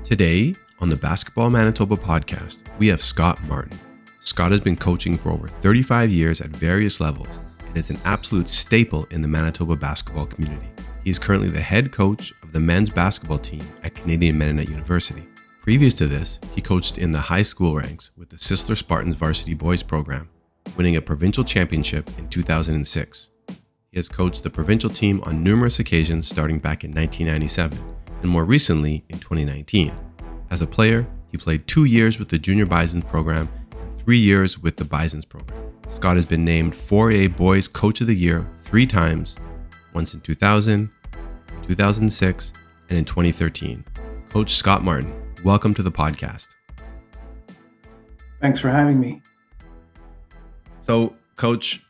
Today on the Basketball Manitoba podcast, we have Scott Martin. Scott has been coaching for over 35 years at various levels and is an absolute staple in the Manitoba basketball community. He is currently the head coach of the men's basketball team at Canadian Mennonite University. Previous to this, he coached in the high school ranks with the Sisler Spartans Varsity Boys program, winning a Provincial Championship in 2006. He has coached the Provincial Team on numerous occasions starting back in 1997 and more recently in 2019. As a player, he played 2 years with the Junior Bisons program and 3 years with the Bisons program. Scott has been named AAAA Boys Coach of the Year 3 times, once in 2000, 2006, and in 2013. Coach Scott Martin, welcome to the podcast. Thanks for having me. So, Coach,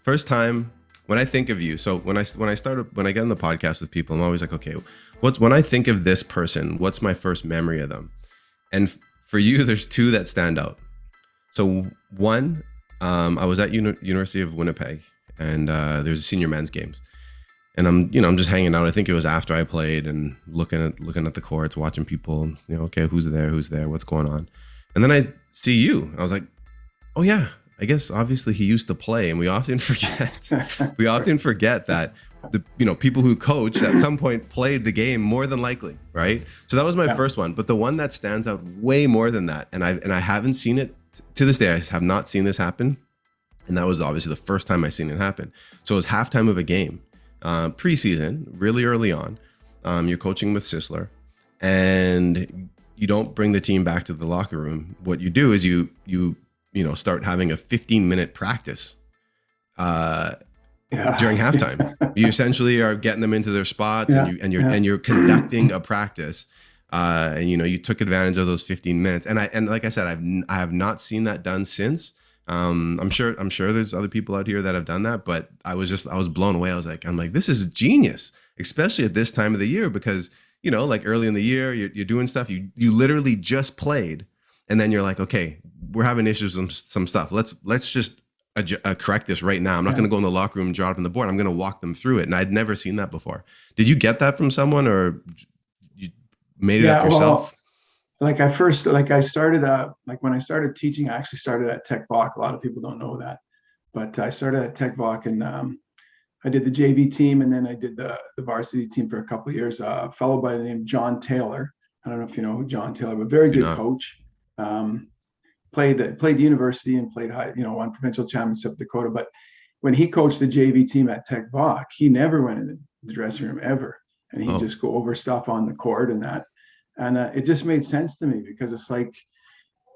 first time when I think of you, so when I get on the podcast with people, I'm always like, okay, when I think of this person, what's my first memory of them? And for you, there's 2 that stand out. So one, I was at University of Winnipeg, and there's a senior men's games, and I'm just hanging out. I think it was after I played and looking at the courts, watching people. Okay, who's there, what's going on? And then I see you. I was like, oh yeah. I guess obviously he used to play, and we often forget that the people who coach at some point played the game more than likely, right? So that was my first one. But the one that stands out way more than that, and I haven't seen it to this day. I have not seen this happen, and that was obviously the first time I seen it happen. So it was halftime of a game, preseason, really early on. You're coaching with Sisler, and you don't bring the team back to the locker room. What you do is you start having a 15-minute practice during halftime. You essentially are getting them into their spots, and you're conducting a practice. And you took advantage of those 15 minutes. And like I said, I have not seen that done since. I'm sure there's other people out here that have done that, but I was blown away. I'm like, this is genius, especially at this time of the year, because like early in the year, you're doing stuff. You literally just played. And then you're like, okay, we're having issues with some stuff. Let's just correct this right now. I'm not going to go in the locker room and draw it up on the board. I'm going to walk them through it. And I'd never seen that before. Did you get that from someone, or you made it up yourself? Well, when I started teaching, I actually started at Tech Voc. A lot of people don't know that, but I started at Tech Voc, and I did the JV team, and then I did the varsity team for a couple of years. A fellow by the name of John Taylor. I don't know if you know John Taylor, but very good coach. Played university and played high, won provincial championship in Dakota. But when he coached the JV team at Tech Voc, he never went in the dressing room ever, and he'd just go over stuff on the court and that. And it just made sense to me, because it's like,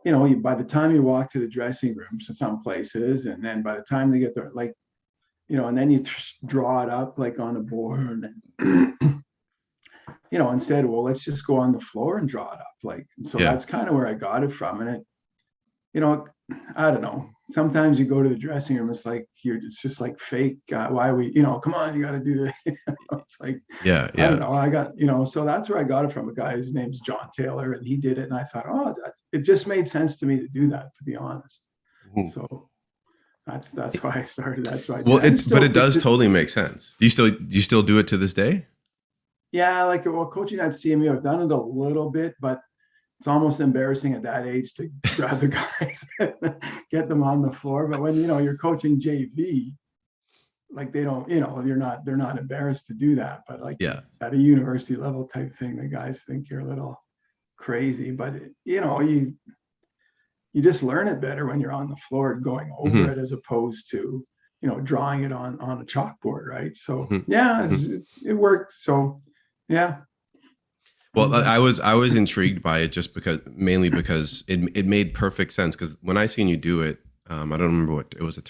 by the time you walk to the dressing rooms in some places, and then by the time they get there, like, and then you draw it up like on a board, and instead, well, let's just go on the floor and draw it up. That's kind of where I got it from. And I don't know. Sometimes you go to the dressing room, it's like, it's just like fake. Why we, come on, you got to do that. It's like, I don't know. So that's where I got it from. A guy, his name's John Taylor, and he did it. And I thought, it just made sense to me to do that, to be honest. Mm-hmm. So that's why I started. That's why. But it does totally make sense. Do you still do it to this day? Yeah, coaching at CMU, I've done it a little bit, but it's almost embarrassing at that age to grab the guys and get them on the floor. But when you're coaching JV, like they're not embarrassed to do that. But at a university level type thing, the guys think you're a little crazy. But you just learn it better when you're on the floor going over it, as opposed to drawing it on a chalkboard, right? So it worked. So. Yeah. Well, I was intrigued by it just mainly because it made perfect sense. Because when I seen you do it, I don't remember what it was,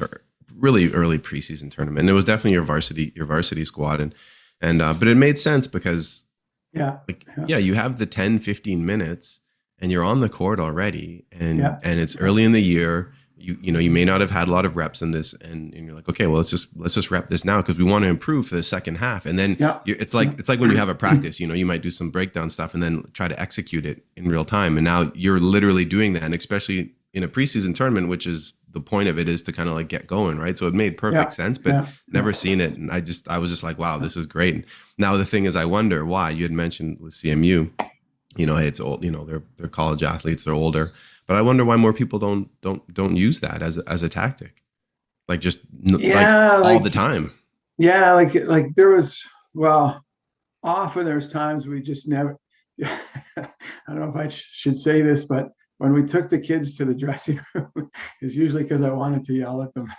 really early preseason tournament. And it was definitely your varsity squad, but it made sense because you have the 10, 15 minutes and you're on the court already, and it's early in the year. You may not have had a lot of reps in this, and you're like, okay, well, let's just rep this now, because we want to improve for the second half. And then it's like when you have a practice, you might do some breakdown stuff and then try to execute it in real time. And now you're literally doing that, and especially in a preseason tournament, which is the point of it is to kind of like get going, right? So it made perfect sense, but never seen it. And I was just like, wow, this is great. And now the thing is, I wonder why. You had mentioned with CMU, hey, it's old, they're college athletes, they're older, but I wonder why more people don't use that as a tactic, like just all the time. Yeah, like there was, well, often there's times we just never. I don't know if I should say this, but when we took the kids to the dressing room, it's usually because I wanted to yell at them.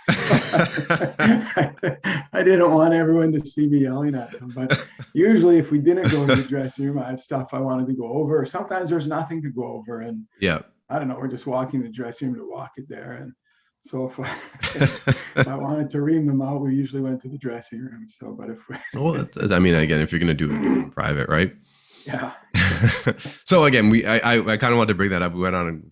I didn't want everyone to see me yelling at them. But usually, if we didn't go to the dressing room, I had stuff I wanted to go over. Sometimes there's nothing to go over, and I don't know. We're just walking the dressing room to walk it there, and so if I wanted to ream them out, we usually went to the dressing room. So, but I mean, again, if you're going to do it in private, right? Yeah. So again, I kind of wanted to bring that up. We went on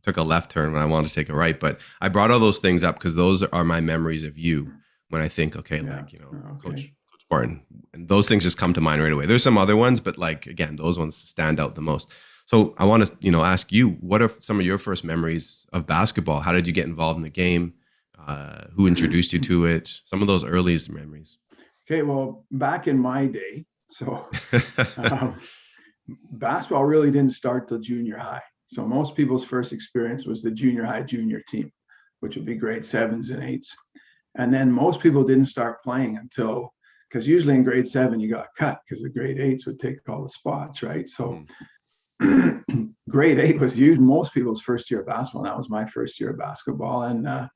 took a left turn when I wanted to take a right, but I brought all those things up because those are my memories of you when I think, Coach Spartan, and those things just come to mind right away. There's some other ones, but like, again, those ones stand out the most. So I want to, ask you, what are some of your first memories of basketball? How did you get involved in the game? Who introduced you to it? Some of those earliest memories. Okay, well, back in my day, so basketball really didn't start till junior high. So most people's first experience was the junior high junior team, which would be grade 7s and 8s. And then most people didn't start playing until, because usually in grade 7 you got cut because the grade 8s would take all the spots, right? So grade 8 was most people's first year of basketball. And that was my first year of basketball. And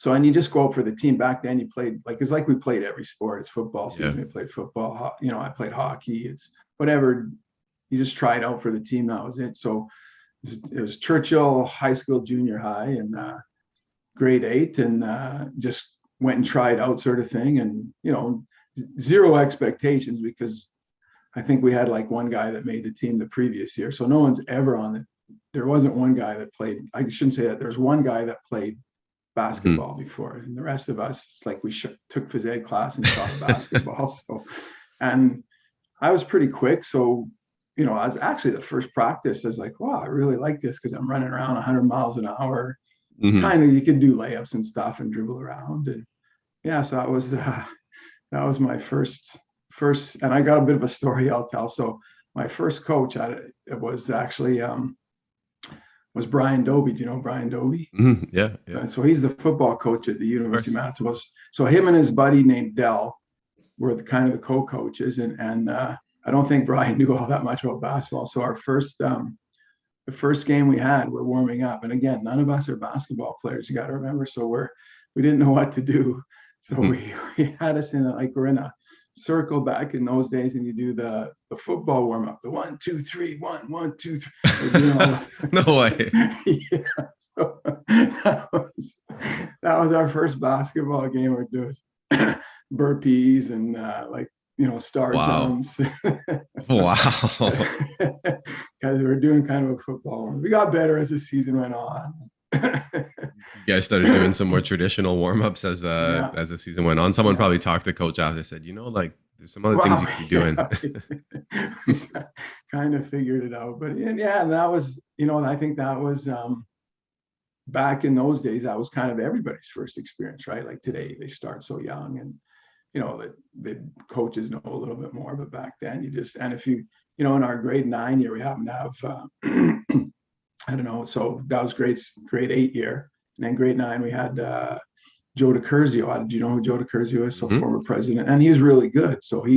and you just go out for the team. Back then you played, it's like we played every sport. It's football season. We played football. I played hockey. It's whatever. You just tried out for the team. That was it. So it was Churchill High School, junior high, and grade 8, and just went and tried out, sort of thing. And, zero expectations, because I think we had like one guy that made the team the previous year. So no one's ever there wasn't one guy that played. I shouldn't say that. There's one guy that played basketball before, and the rest of us, it's like we took phys ed class and taught basketball. So, and I was pretty quick. So, I was actually the first practice. I was like, wow, I really like this because I'm running around 100 miles an hour. Kind of, you could do layups and stuff and dribble around. And so that was my first, and I got a bit of a story I'll tell. So my first coach it was actually, was Brian Dobie. Do you know Brian Dobie? Yeah. So he's the football coach at the University of Manitoba. So him and his buddy named Dell were the kind of the co-coaches, and I don't think Brian knew all that much about basketball. So our the first game we had, we're warming up, and again, none of us are basketball players. You got to remember. So we didn't know what to do. So we had us we're in a circle back in those days, and you do the football warm up, the 1, 2, 3, 1, 1, 2, 3. No way. So that was our first basketball game. We're doing burpees and star jumps. Wow. Because we were doing kind of a football one. We got better as the season went on. You guys started doing some more traditional warm-ups as the season went on. Someone probably talked to Coach after, said, there's some other things you could be doing. Kind of figured it out. But and that was, I think that was back in those days, that was kind of everybody's first experience, right? Like today, they start so young, and the coaches know a little bit more. But back then, and if you, in our grade 9 year, we happened to have I don't know. So that was grade 8 year. And then grade 9, we had Joe DiCurzio. Do you know who Joe DiCurzio is? So former president. And he was really good. So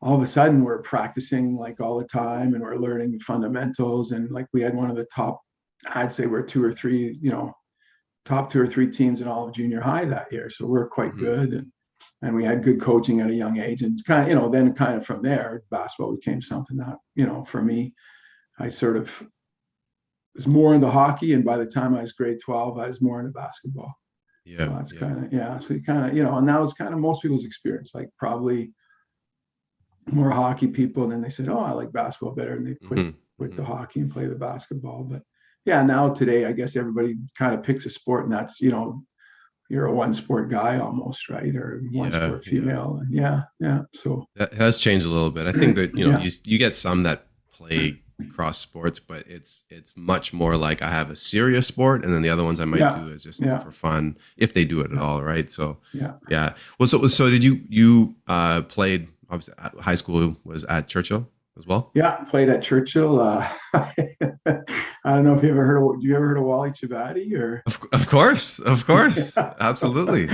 all of a sudden, we're practicing all the time, and we're learning the fundamentals. And we had one of the top, I'd say we're top 2 or 3 teams in all of junior high that year. So we're quite good. And we had good coaching at a young age. And then kind of from there, basketball became something that, for me, I sort of was more into hockey, and by the time I was grade 12, I was more into basketball. So that's kind of, so you kind of, and that was kind of most people's experience, probably more hockey people. And then they said, oh, I like basketball better. And they quit the hockey and play the basketball. But now today, I guess everybody kind of picks a sport, and that's, you're a one sport guy almost, right? Or one sport female. And so that has changed a little bit. I think that, you get some that play cross sports, but it's much more like I have a serious sport, and then the other ones I might do is just for fun, if they do it at all, right? So yeah. Well, so did you played, obviously high school was at Churchill as well? Yeah, played at Churchill. I don't know if you ever heard of. Do you ever heard of Wally Chabadi or? Of course, Yeah, absolutely.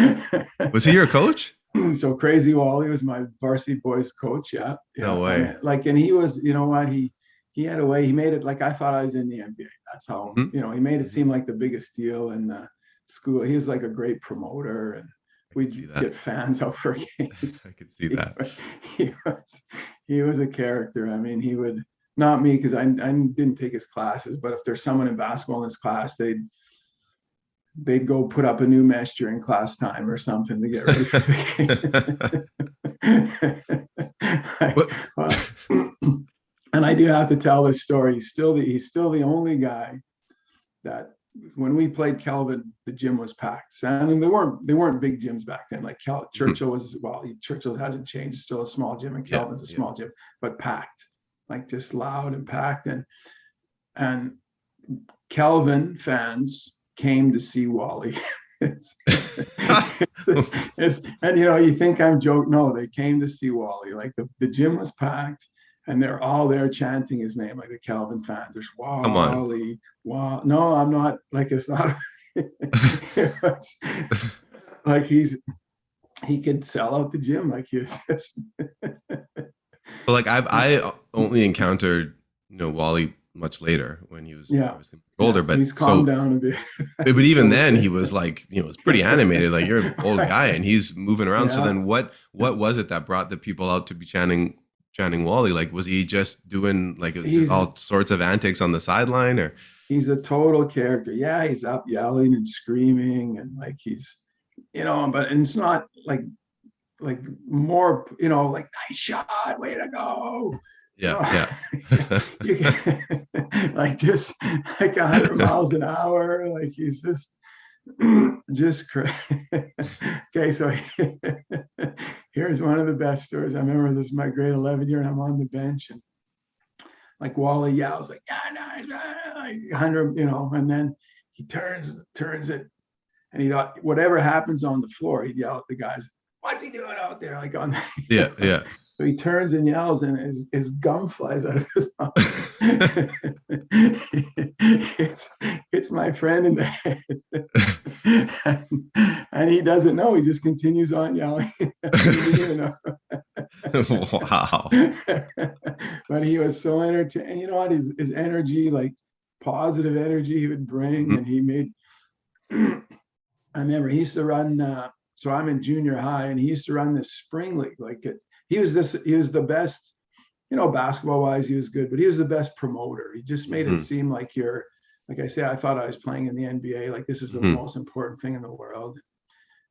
Was he your coach? so Crazy Wally was my varsity boys coach. Yeah, No I way. mean, like, and he was, you know what, he had a way. He made it like I thought I was in the NBA. That's how, Mhm. he made it Mhm. seem like the biggest deal in the school. He was like a great promoter, and I could see we'd that. get fans out for games. I could see he, that. he was he was a character. I mean, he would, not me because I didn't take his classes, but if there's someone in basketball in his class, they'd go put up a new mesh during class time or something to get ready for the game. What? Well, and I do have to tell this story. He's still the only guy that when we played Kelvin, the gym was packed. So, I mean, they weren't big gyms back then. Like Churchill was, well, Churchill hasn't changed. It's still a small gym, and Kelvin's a small gym, but packed, like just loud and packed. And Kelvin fans came to see Wally. it's, and you think I'm joking. No, they came to see Wally. Like the gym was packed, and they're all there chanting his name, like the Kelvin fans. There's Come on. Wally. Wow. No, I'm not. Like, it's not. It's like he could sell out the gym. Like, he was just. So like I only encountered Wally much later when he was obviously older, but he's calmed down a bit. But even then he was like, it was pretty animated. Like, you're an old guy and he's moving around. So then what was it that brought the people out to be chanting Wally? Like, was he just doing like, it was all sorts of antics on the sideline, or? He's a total character. Yeah, he's up yelling and screaming, and like he's, but and it's not like more, like, nice shot, way to go. Yeah. You can, like, just like 100 miles an hour. Like, he's just crazy. Okay, so here's one of the best stories. I remember this is my grade 11 year, and I'm on the bench, and like Wally yells like, yeah, no, like 100, and then he turns it, and whatever happens on the floor, he'd yell at the guys, what's he doing out there? Like, on the yeah. So he turns and yells, and his gum flies out of his mouth. it's my friend in the head. and he doesn't know. He just continues on yelling. Wow. But he was so entertaining. You know what? His energy, like positive energy he would bring. And he made, I remember he used to run, so I'm in junior high, and he used to run this spring league. Like, he was the best, basketball wise, he was good, but he was the best promoter. He just made it seem like like I say, I thought I was playing in the NBA. Like, this is the most important thing in the world.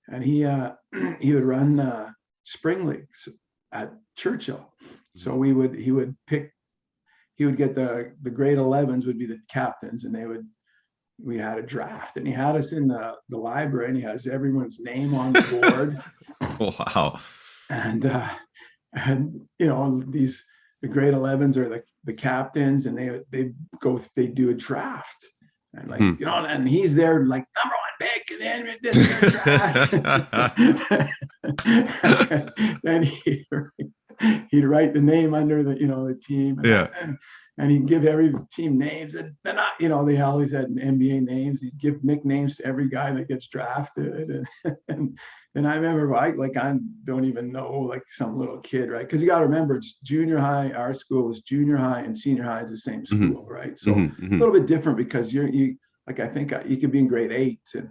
And he would run spring leagues at Churchill. So he would get the grade 11s would be the captains, and we had a draft, and he had us in the library, and he has everyone's name on the board. Wow. And the grade 11s are the captains, and they do a draft, and like, and he's there like number 1 pick, and then this draft. Then he'd write the name under the team, and he'd give every team names, and they're not, they always had NBA names. He'd give nicknames to every guy that gets drafted, and I remember, I don't even know, like, some little kid, right? Because you got to remember, it's junior high. Our school was junior high, and senior high is the same school, right? So a little bit different, because you like, I think you could be in grade 8, and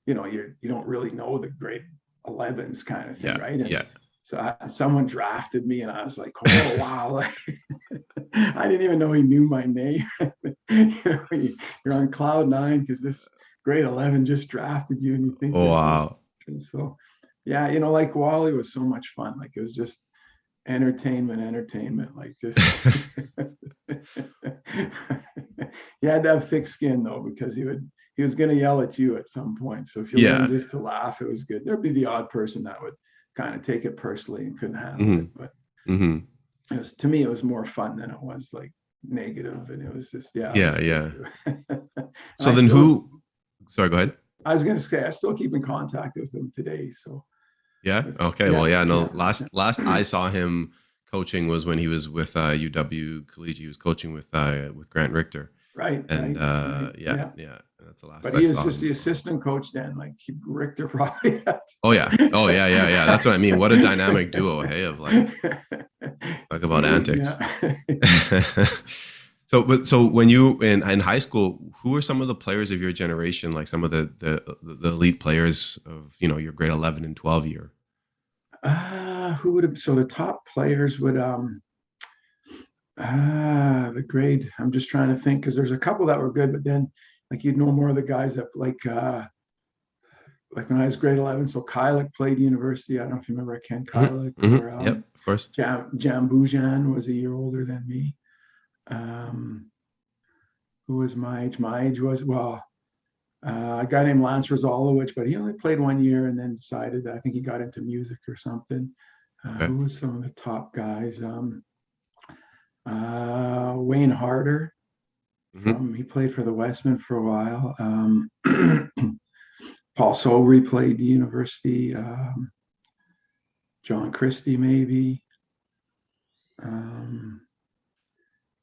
you don't really know the grade 11s kind of thing, right? And so someone drafted me, and I was like, oh wow, like, I didn't even know he knew my name. You're on cloud 9 because this grade 11 just drafted you, and you think, wow. So yeah, like, Wally was so much fun. Like, it was just entertainment, like, just he had to have thick skin, though, because he was going to yell at you at some point. So if you learned just to laugh, it was good. There'd be the odd person that would kind of take it personally and couldn't handle it, but to me it was more fun than it was like negative, and it was just, yeah. Yeah. So then sorry, go ahead. I was going to say, I still keep in contact with him today. So yeah. Okay. Well, yeah, no, last I saw him coaching was when he was with UW Collegiate. He was coaching with Grant Richter. Right. And right. Yeah. That's the last But I he is saw just him. the assistant coach then, like Richter probably had. Oh yeah. That's what I mean. What a dynamic duo, hey, of like, talk about antics. So when you in high school, who are some of the players of your generation, like some of the elite players of, you know, your grade 11 and 12 year? Who would have, so the top players would the grade, I'm just trying to think, because there's a couple that were good, but then like you'd know more of the guys that like when I was grade 11, so Kylik played university. I don't know if you remember Ken Kylik. Or yep, of course. Jambujan was a year older than me. Who was my age? My age was, well, a guy named Lance Rozalowicz, but he only played 1 year and then decided, I think he got into music or something. Okay. Who was some of the top guys? Wayne Harder. He played for the Westmen for a while. Paul Sobry played the university. John Christie, maybe. I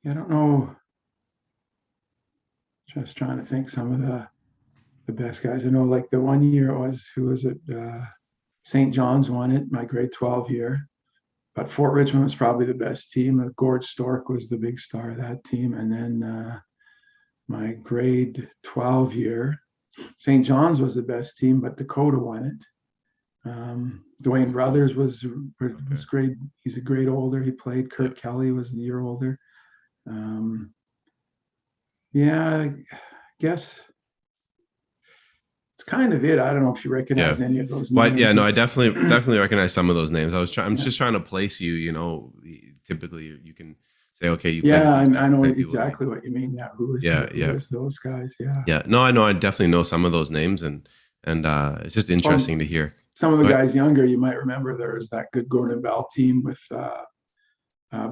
don't know. Just trying to think some of the best guys. I know, like the 1 year who was it? St. John's won it, my grade 12 year. But Fort Richmond was probably the best team. Gord Stork was the big star of that team. And then my grade 12 year, St. John's was the best team, but Dakota won it. Dwayne Brothers was great. He's a grade older. He played. Kurt Kelly was a year older. I guess it's kind of it. I don't know if you recognize any of those names. Well, yeah, no, I definitely recognize some of those names. I'm just trying to place you. You know, typically you can say, okay, I know exactly what you mean. Yeah, who is those guys? Yeah. No, I know. I definitely know some of those names, and it's just interesting to hear. Some of the guys younger, you might remember there was that good Gordon Bell team with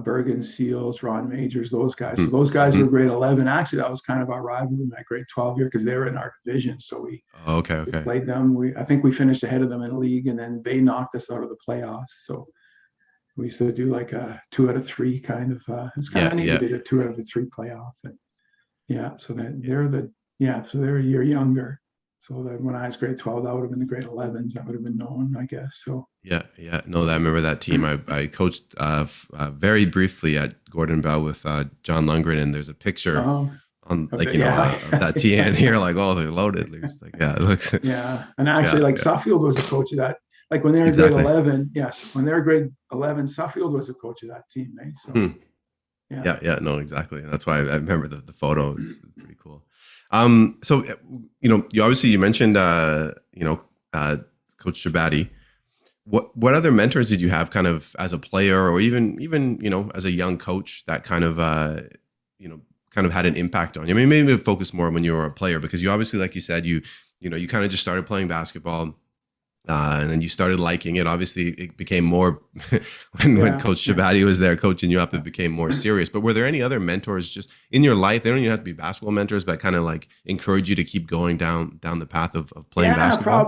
Bergen, Seals, Ron Majors, those guys. So those guys were grade 11. Actually, that was kind of our rivalry in that grade 12 year because they were in our division. So we played them. I think we finished ahead of them in league, and then they knocked us out of the playoffs. So we used to do like a 2 out of 3 kind of. It's kind of neat. We did a 2 out of 3 playoff, and so they're a year younger. So that when I was grade 12, that would have been the grade 11s. That would have been known, I guess. So no, I remember that team. I coached very briefly at Gordon Bell with John Lundgren, and there's a picture on of that team, and here like, oh, they're loaded. It's like, it looks. And actually, Suffield was a coach of that. Like when they were grade 11, when they were grade 11, Suffield was a coach of that team, eh? So no, exactly. And that's why I remember the photo. It's pretty cool. So, you mentioned, Coach Chabati. What other mentors did you have kind of as a player or even, as a young coach that kind of had an impact on you? I mean, maybe focus more when you were a player, because you obviously, like you said, you kind of just started playing basketball. And then you started liking it. Obviously, it became more when Coach Chabati was there coaching you up. It became more serious. But were there any other mentors just in your life? They don't even have to be basketball mentors, but kind of like encourage you to keep going down the path of playing basketball.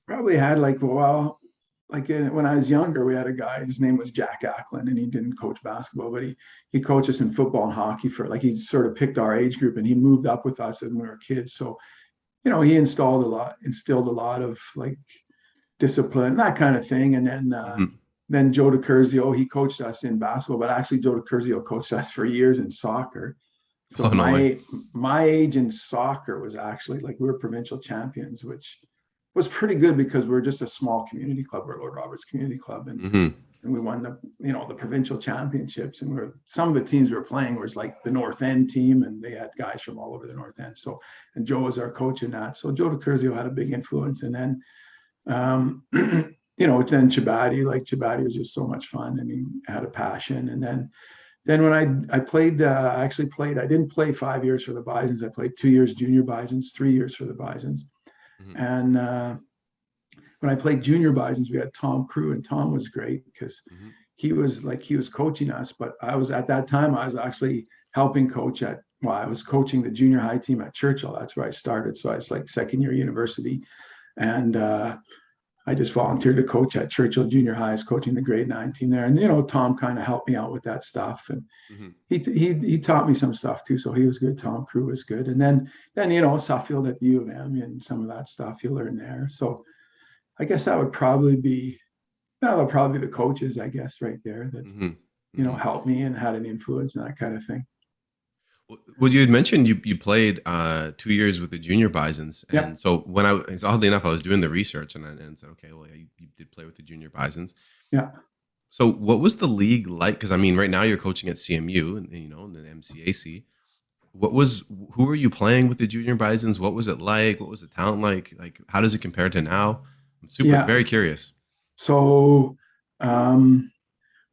Probably had when I was younger, we had a guy. His name was Jack Acklin, and he didn't coach basketball, but he coached us in football and hockey he sort of picked our age group, and he moved up with us when we were kids. So, he instilled a lot of like discipline, that kind of thing. And then Joe DiCurzio, he coached us in basketball, but actually Joe DiCurzio coached us for years in soccer. So my age in soccer was actually like we were provincial champions, which was pretty good because we're just a small community club. We're Lord Roberts Community Club, and we won the provincial championships. And some of the teams we were playing was like the North End team, and they had guys from all over the North End. So, and Joe was our coach in that. So Joe DiCurzio had a big influence, and then. Then Chabati was just so much fun, and he had a passion. And then when I played, I didn't play 5 years for the Bisons. I played 2 years Junior Bisons, 3 years for the Bisons. And when I played Junior Bisons, we had Tom Crew, and Tom was great because he was coaching us. But at that time I was actually helping coach I was coaching the junior high team at Churchill. That's where I started. So I was like second year university. And I just volunteered to coach at Churchill Junior High, coaching the grade 9 team there. And, Tom kind of helped me out with that stuff. And he taught me some stuff too. So he was good. Tom Crew was good. And then Suffield at the U of M and some of that stuff you learn there. So I guess that would probably be, that'll probably be the coaches, I guess, right there that, helped me and had an influence and that kind of thing. Well, you had mentioned you played 2 years with the Junior Bisons, and so oddly enough, I was doing the research and said, okay, well, you did play with the Junior Bisons. Yeah. So, what was the league like? Because I mean, right now you're coaching at CMU, and in the MCAC. Who were you playing with the Junior Bisons? What was it like? What was the talent like? Like, how does it compare to now? I'm very curious. So,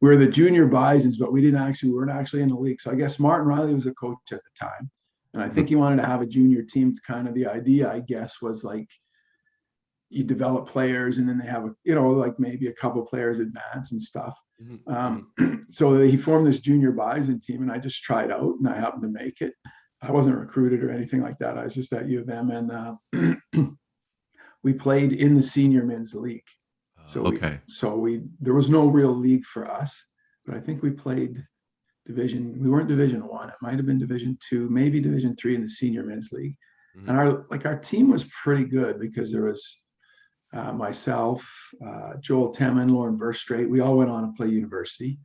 we're the Junior Bisons, but we weren't actually in the league. So I guess Martin Riley was a coach at the time. And I think he wanted to have a junior team. Kind of the idea, I guess, was like you develop players and then they have, like maybe a couple players advance and stuff. So he formed this Junior Bison team and I just tried out and I happened to make it. I wasn't recruited or anything like that. I was just at U of M and we played in the senior men's league. There was no real league for us, but I think we played we weren't Division 1. It might have been Division 2, maybe Division 3 in the senior men's league. And our team was pretty good because there was myself, Joel Temin, Lauren Verstrate. We all went on to play university.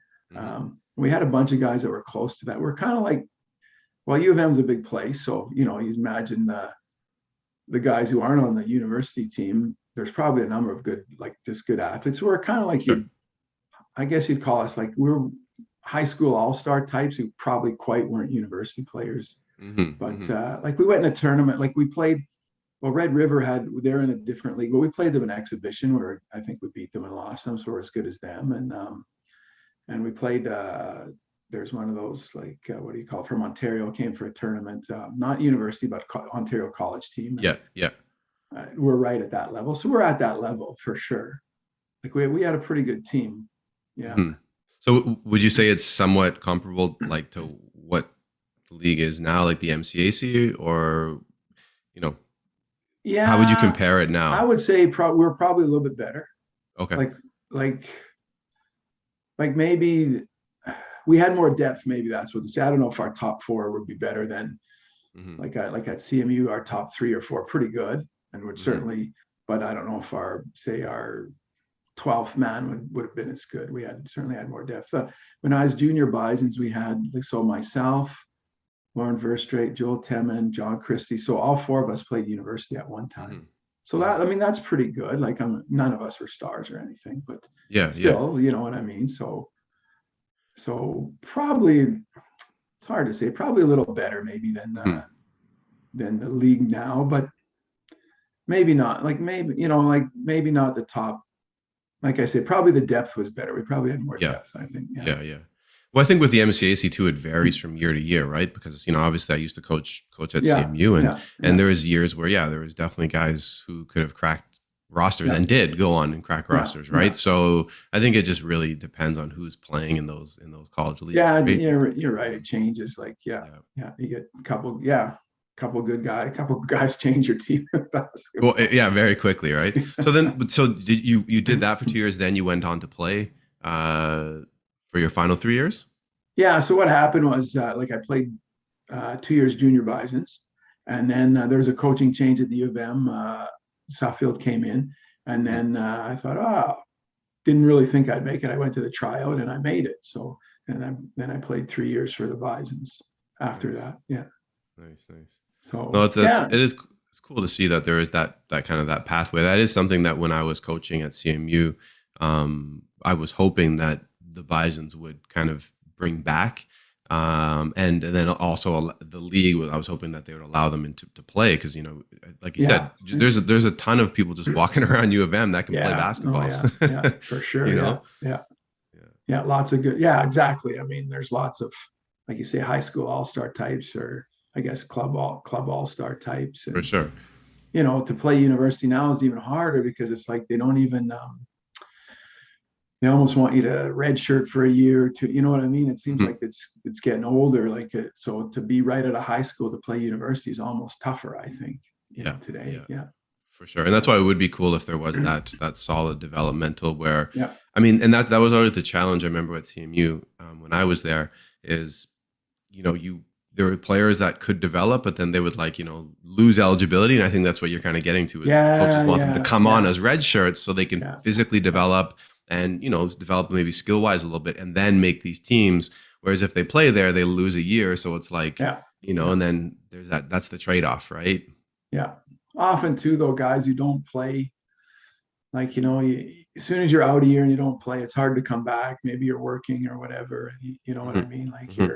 We had a bunch of guys that were close to that. We're kind of like, U of M is a big place. So, you imagine the guys who aren't on the university team, there's probably a number of good athletes. We're kind of like, I guess you'd call us like, we're high school all-star types who probably quite weren't university players. But we went in a tournament, like we played, Red River they're in a different league, but we played them an exhibition where I think we beat them and lost them. So we're as good as them. And we played, there's one of those, like, what do you call it, from Ontario, came for a tournament, not university, but Ontario college team. We're right at that level. So we're at that level for sure. Like we had a pretty good team. Yeah. So would you say it's somewhat comparable like to what the league is now, like the MCAC, or, how would you compare it now? I would say we're probably a little bit better. Okay. Like maybe we had more depth. Maybe that's what they say. I don't know if our top 4 would be better than like at CMU, our top 3 or 4 pretty good. And would certainly, but I don't know if our 12th man would have been as good. We certainly had more depth. When I was Junior Bisons, we had myself, Lauren Verstrate, Joel Temin, John Christie. So all 4 of us played university at one time. So that's pretty good. Like none of us were stars or anything, but still, you know what I mean? So probably, it's hard to say, probably a little better maybe than the league now, but maybe not. Maybe not the top. Like I say, probably the depth was better. We probably had more depth, I think. Yeah. Well, I think with the MCAC too, it varies from year to year, right? Because obviously I used to coach at CMU, and there was years where there was definitely guys who could have cracked rosters and did go on and crack rosters, right? So I think it just really depends on who's playing in those college leagues. Yeah, right? You're right. It changes. Like you get a couple guys change your team. Well, very quickly, right? So did you did that for 2 years, then you went on to play for your final 3 years? Yeah. So what happened was I played 2 years Junior Bisons, and then there was a coaching change at the U of M. Suffield came in, and then I thought, didn't really think I'd make it. I went to the tryout and I made it. So then I played 3 years for the Bisons after that. Yeah. Nice. So no, it's cool to see that there is that kind of that pathway. That is something that when I was coaching at CMU, I was hoping that the Bisons would kind of bring back. And then also the league, I was hoping that they would allow them to play because, like you said, there's a ton of people just walking around U of M that can play basketball. For sure. Yeah. Lots of good. Yeah, exactly. I mean, there's lots of, like you say, high school all-star types, or I guess club all-star types. And, for sure. To play university now is even harder because it's like they don't even they almost want you to redshirt for a year or two. You know what I mean? It seems Mhm. like it's getting older. So to be right out of high school to play university is almost tougher, I think, Yeah, today. yeah, Yeah. for sure. And that's why it would be cool if there was that solid developmental where, Yeah. I mean, and that was always the challenge. I remember at CMU when I was there is, there were players that could develop, but then they would lose eligibility. And I think that's what you're kind of getting to is coaches Yeah. want them to Yeah. come on Yeah. as red shirts so they can Yeah. physically develop and, develop maybe skill wise a little bit and then make these teams. Whereas if they play there, they lose a year. So it's like, Yeah. and then there's that's the trade-off, right? Yeah. Often too, though, guys who don't play, as soon as you're out a year and you don't play, it's hard to come back. Maybe you're working or whatever. You know what I Hmm. mean? Like Hmm.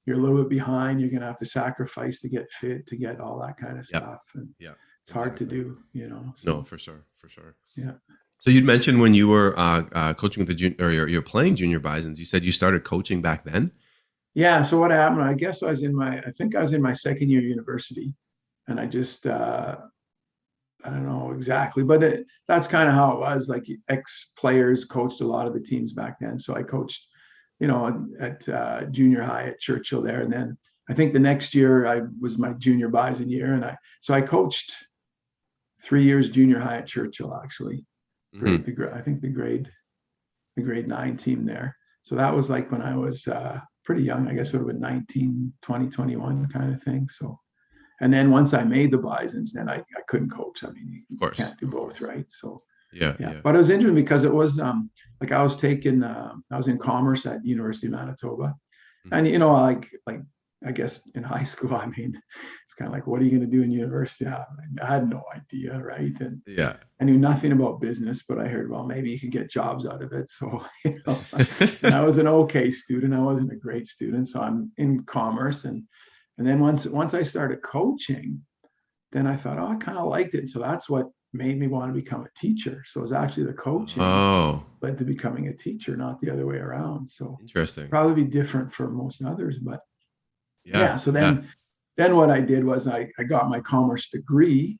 you're a little bit behind. You're gonna have to sacrifice to get fit, to get all that kind of Yeah. stuff, and Yeah, it's hard to exactly. do. No, So for sure, for sure. yeah. So you'd mentioned when you were coaching with the junior, or you're playing Junior Bisons, you said you started coaching back then. Yeah. So what happened? I think I was in my second year of university, and I just I don't know exactly, but that's kind of how it was. Like ex players coached a lot of the teams back then. So I coached, at junior high at Churchill there, and then I think the next year I was my junior Bison year, and I coached 3 years junior high at Churchill actually. Hmm. I think the grade 9 team there. So that was like when I was pretty young. I guess it would have been 19, 20, 21 kind of thing. So and then once I made the Bisons, then I couldn't coach. I mean, Of you course, can't do of both, course. right? So Yeah, yeah, yeah. but it was interesting because it was like I was in commerce at University of Manitoba, Hmm. and like I guess in high school, I mean, it's kind of like what are you going to do in university? I had no idea, right? And Yeah. I knew nothing about business, but I heard, well, maybe you can get jobs out of it. So, and I was an okay student. I wasn't a great student, so I'm in commerce, and then once I started coaching, then I thought, oh, I kind of liked it. And so that's what made me want to become a teacher. So it was actually the coaching Oh, led to becoming a teacher, not the other way around. So interesting. probably be different for most others, but Yeah, yeah. So yeah. then what I did was I got my commerce degree,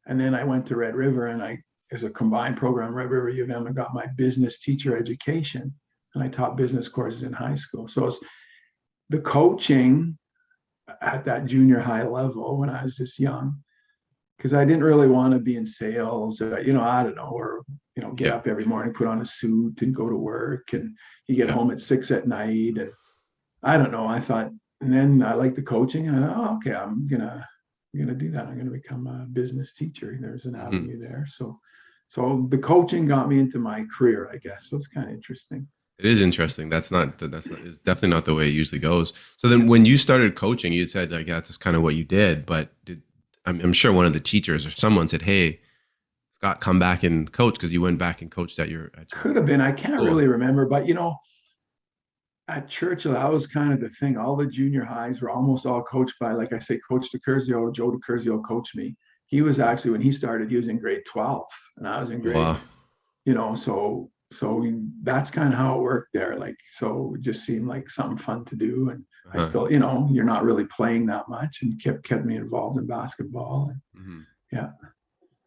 and then I went to Red River, and there's a combined program, Red River U of M, and got my business teacher education, and I taught business courses in high school. So it's the coaching at that junior high level when I was just young, because I didn't really want to be in sales, I don't know, or get Yeah, up every yeah. morning, put on a suit and go to work, and you get Yeah. home at 6 at night, and I don't know. I thought, and then I liked the coaching, and I thought, oh, okay, I'm gonna do that. I'm gonna become a business teacher. There's an Hmm. avenue there. So the coaching got me into my career, I guess. So it's kind of interesting. It is interesting. It's definitely not the way it usually goes. So then Yeah. when you started coaching, you said like that's just kind of what you did, but I'm sure one of the teachers or someone said, "Hey, Scott, come back and coach," because you went back and coached at your Could have been. I can't school. really remember, but at Churchill, that was kind of the thing. All the junior highs were almost all coached by, like I say, Coach DeCurzio. Joe DeCurzio coached me. He was actually, when he started, he was in grade 12, and I was in grade, Wow. that's kind of how it worked there. Like, so it just seemed like something fun to do. And I Uh-huh. still, you're not really playing that much, and kept me involved in basketball. And Hmm. yeah.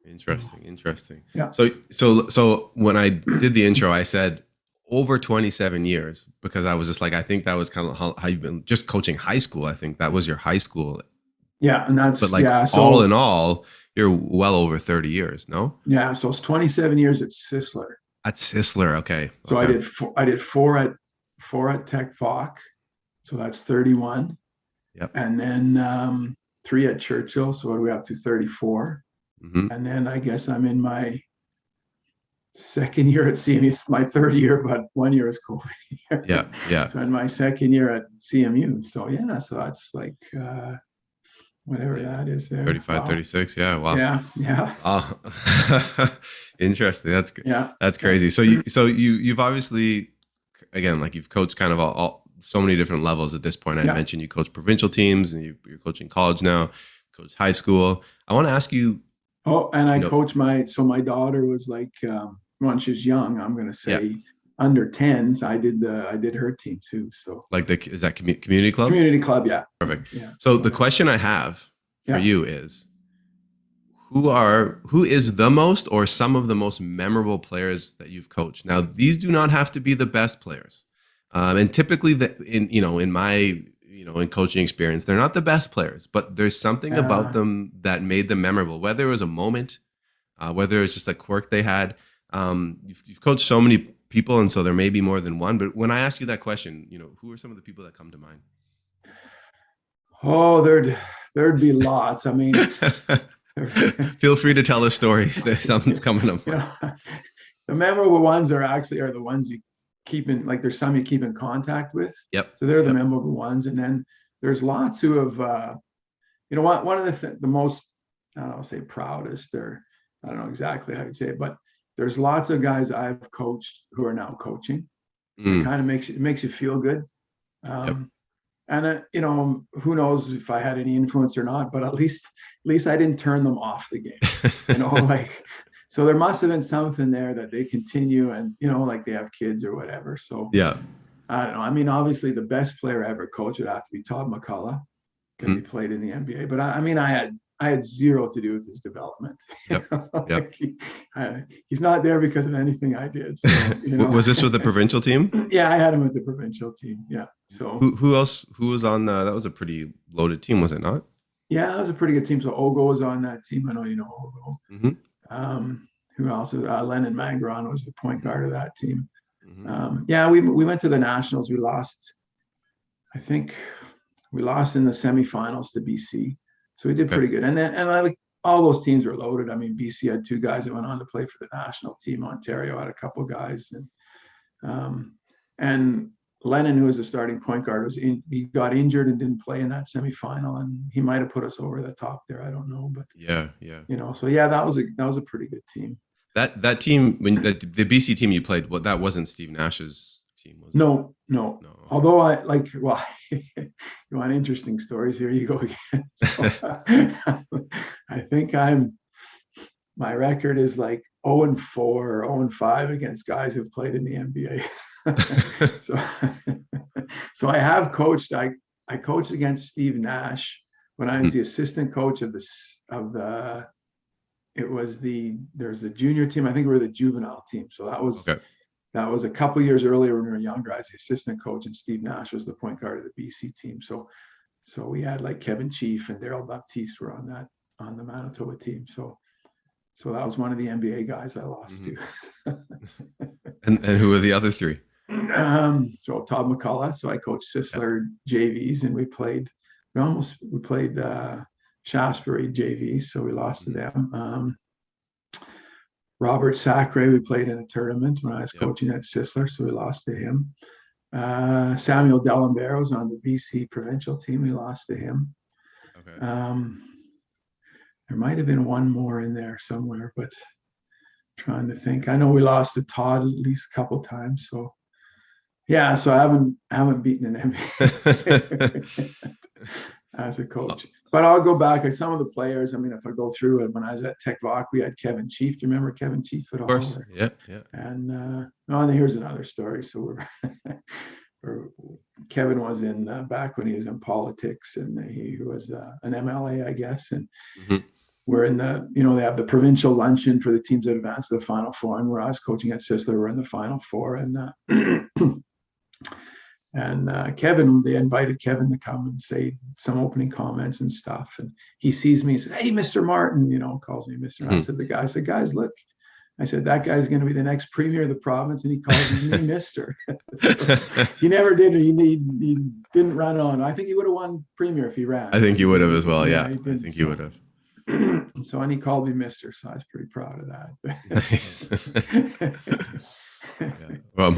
Interesting. Interesting. Yeah. So when I did the intro, I said over 27 years because I was just like, I think that was kind of how you've been just coaching high school. I think that was your high school, Yeah. And but that's, like yeah. all in So, all, you're well over 30 years. No, yeah. So it's 27 years at Sisler. at Sisler. Okay. So Okay. I did four at Tech Voc. So that's 31. Yep. And then 3 at Churchill. So what are we up to? 34. Hmm. And then I guess I'm in my second year at CMU. It's my third year, but 1 year is Yeah. COVID. Yeah. So in my second year at CMU. So yeah, so that's like whatever Yeah. that is there. 35, Wow. 36. Yeah. Wow. Yeah. Yeah. Wow. Interesting. That's good. Yeah. That's Yeah. crazy. So you've obviously, again, like you've coached kind of all so many different levels at this point. I Yeah. mentioned you coach provincial teams and you're coaching college now, coach high school. I want to ask you, Oh, and I you know, coach my daughter was like when she was young, I'm gonna yeah, say under 10s. I did her team too. So like is that community club? community club, yeah. Perfect. Yeah. So So the yeah. question I have for Yeah. you is, who is the most or some of the most memorable players that you've coached? Now, these do not have to be the best players, and typically, in my in coaching experience, they're not the best players, but there's something about them that made them memorable. Whether it was a moment, whether it's just a quirk they had. You've coached so many people, and so there may be more than one. But when I ask you that question, who are some of the people that come to mind? Oh, there'd be lots. I mean, feel free to tell a story if something's coming up. The memorable ones are the ones you keep in, like there's some you keep in contact with. Yep. So they're the memorable ones. And then there's lots who have, one of the most, I don't know, say proudest, or I don't know exactly how you'd say it, but there's lots of guys I've coached who are now coaching. It kind of makes you feel good. And who knows if I had any influence or not, but at least I didn't turn them off the game. So there must have been something there that they continue, and like they have kids or whatever. So yeah, I don't know. I mean, obviously the best player I ever coached would have to be Todd McCullough, because he played in the NBA. But I had zero to do with his development. Yep. He's not there because of anything I did. So, Was this with the provincial team? Yeah, I had him with the provincial team. Yeah. So who else? Who was on? That was a pretty loaded team, was it not? Yeah, that was a pretty good team. So Ogo was on that team. I know you know Ogo. Who else? Lennon Magron was the point guard of that team. We went to the Nationals. We lost. I think we lost in the semifinals to BC. So we did pretty good. And like all those teams were loaded. I mean, BC had two guys that went on to play for the national team. Ontario had a couple guys, and Lennon, who was the starting point guard, he got injured and didn't play in that semifinal, and he might have put us over the top there. I don't know, but yeah. So yeah, that was a pretty good team. That team, when the BC team you played, that wasn't Steve Nash's team, was it? No. Although you want interesting stories? Here you go again. So, I think my record is like 0-4 or 0-5 against guys who've played in the NBA. So I have coached. I coached against Steve Nash when I was the assistant coach there's a junior team. I think we were the juvenile team. So that was a couple years earlier when we were younger. I was the assistant coach, and Steve Nash was the point guard of the BC team. So we had like Kevin Chief and Daryl Baptiste were on the Manitoba team. So that was one of the NBA guys I lost to. And who were the other three? So Todd McCullough. So I coached Sisler JVs, and we played Shaftesbury JVs. So we lost to them. Robert Sacre, we played in a tournament when I was coaching at Sisler, so we lost to him. Samuel D'Alembert was on the BC provincial team. We lost to him. Okay. There might have been one more in there somewhere, but I'm trying to think. I know we lost to Todd at least a couple times. So yeah, so I haven't beaten an NBA as a coach. But I'll go back. Like some of the players, I mean, if I go through it, when I was at Tech Voc, we had Kevin Chief. Do you remember Kevin Chief at all? Of course. Yeah. And here's another story. So Kevin was in back when he was in politics, and he was an MLA, I guess. And we're in they have the provincial luncheon for the teams that advance to the Final Four. And where I was coaching at Sisler, we're in the Final Four. And Kevin, they invited Kevin to come and say some opening comments and stuff. And he sees me, he said, "Hey, Mr. Martin," calls me Mr. I said, guys, look, I said, that guy's going to be the next premier of the province. And he calls me Mr. He never did. He didn't run on. I think he would have won premier if he ran. I think he would have as well. Yeah, I think he would have. So, and he called me Mr. So I was pretty proud of that. Nice. Yeah. Well, I'm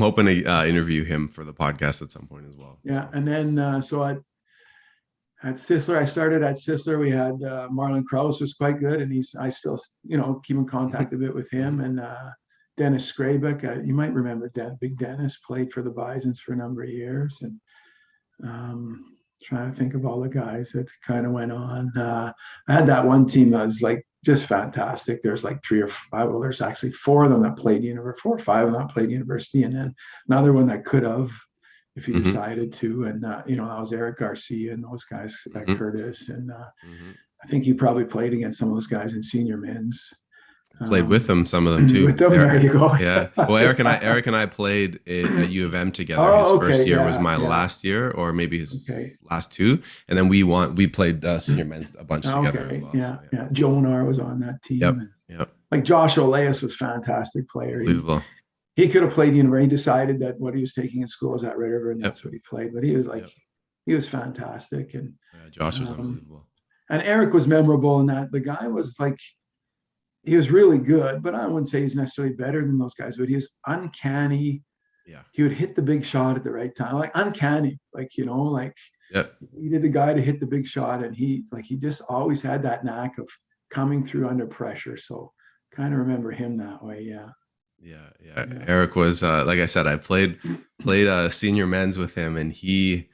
hoping to interview him for the podcast at some point as well. Yeah, and then so at Sisler, I started at Sisler. We had Marlon Krause was quite good, and I still keep in contact a bit with him. And Dennis Skrabek, you might remember Big Dennis played for the Bisons for a number of years. And trying to think of all the guys that kind of went on. I had that one team that was like just fantastic. There's like 3 or 5. Well, there's actually 4 of them that played 4 or 5 of them that played university, and then another one that could have, if you decided to. And that was Eric Garcia and those guys, Curtis, and I think you probably played against some of those guys in senior men's. Played with them, some of them too. With them, there you go. Yeah. Well, Eric and I played at U of M together. Oh, his okay, first year yeah, was my yeah. last year, or maybe his Okay. last two. And then we played senior men's a bunch together as well. Yeah, So, yeah. Jonar was on that team. Yep. And, Yep. like Josh Oleas was a fantastic player. Unbelievable. He could have played university. He decided that what he was taking in school was at Red River, and Yep. that's what he played. But he was like, Yep. he was fantastic. And Josh was unbelievable. And Eric was memorable in that the guy was like, he was really good, but I wouldn't say he's necessarily better than those guys, but he was uncanny. Yeah. He would hit the big shot at the right time, like uncanny, like, you know, like Yep. he needed the guy to hit the big shot, and he just always had that knack of coming through under pressure. So kind of remember him that way. Yeah. Yeah. Eric was like I said, I played senior men's with him, and he,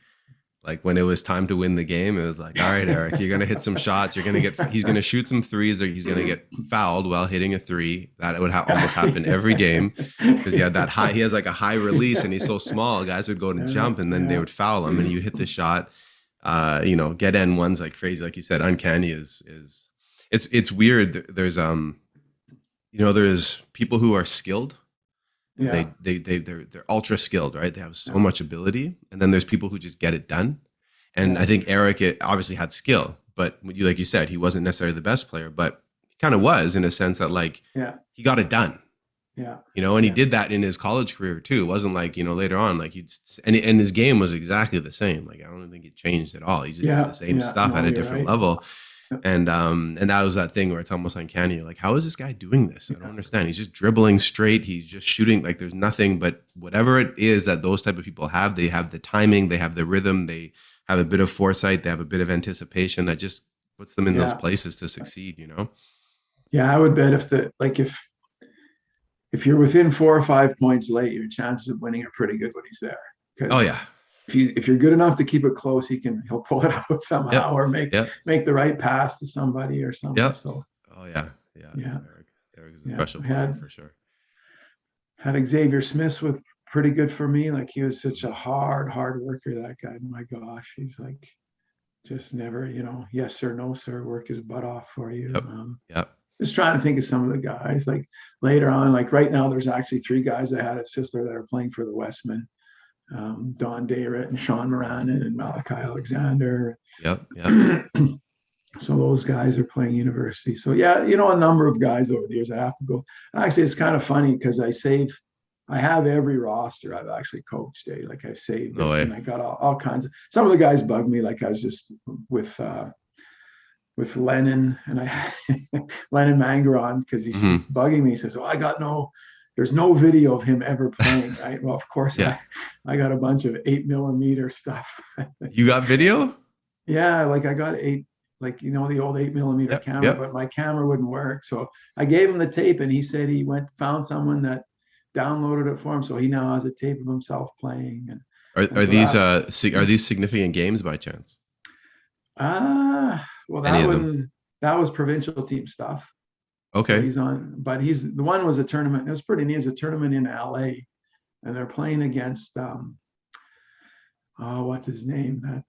like, when it was time to win the game, it was like, all right, Eric, you're gonna hit some shots. He's gonna shoot some threes, or he's gonna get fouled while hitting a three. That would almost happen every game, because he had that high. He has like a high release, and he's so small. Guys would go to jump, and then they would foul him, and you hit the shot. Get in ones like crazy, like you said. Uncanny is it's weird. There's there's people who are skilled. Yeah. They're ultra skilled, right? They have so much ability, and then there's people who just get it done. And I think Eric obviously had skill, but like you said, he wasn't necessarily the best player, but he kind of was, in a sense that he got it done. Yeah. And he did that in his college career too. It wasn't like, later on, like and his game was exactly the same. Like, I don't think it changed at all. He just did the same stuff at a different level. And that was that thing where it's almost uncanny. You're like, how is this guy doing this? I don't understand. He's just dribbling straight. He's just shooting. Like, there's nothing, but whatever it is that those type of people have, they have the timing, they have the rhythm, they have a bit of foresight, they have a bit of anticipation that just puts them in those places to succeed, Yeah, I would bet if you're within 4 or 5 points late, your chances of winning are pretty good when he's there. Oh yeah. If you're good enough to keep it close, he'll pull it out somehow, or make the right pass to somebody or something. Yep. So Eric is a special player for sure. Had Xavier Smith was pretty good for me. Like, he was such a hard worker, that guy. My gosh, he's like just never, yes sir, no sir, work his butt off for you. Just trying to think of some of the guys, like later on, like right now, there's actually 3 guys I had at Sisler that are playing for the Westmen. Don Dayrit and Sean Moranin and Malachi Alexander. Yep. So those guys are playing university. So a number of guys over the years I have to go. Actually, it's kind of funny because I have every roster I've actually coached. Like, I've saved it, and I got all kinds of. Some of the guys bug me. Like, I was just with Lennon, and I Lennon Mangaron, because he's bugging me. He says, there's no video of him ever playing, right? Well, of course, I got a bunch of 8mm stuff. You got video? Yeah, like I got the old 8mm camera, but my camera wouldn't work. So I gave him the tape, and he said he found someone that downloaded it for him. So he now has a tape of himself playing. Are these significant games by chance? Well, that was provincial team stuff. Okay. So he's on, but the one was a tournament. It was pretty neat. It was a tournament in LA, and they're playing against what's his name?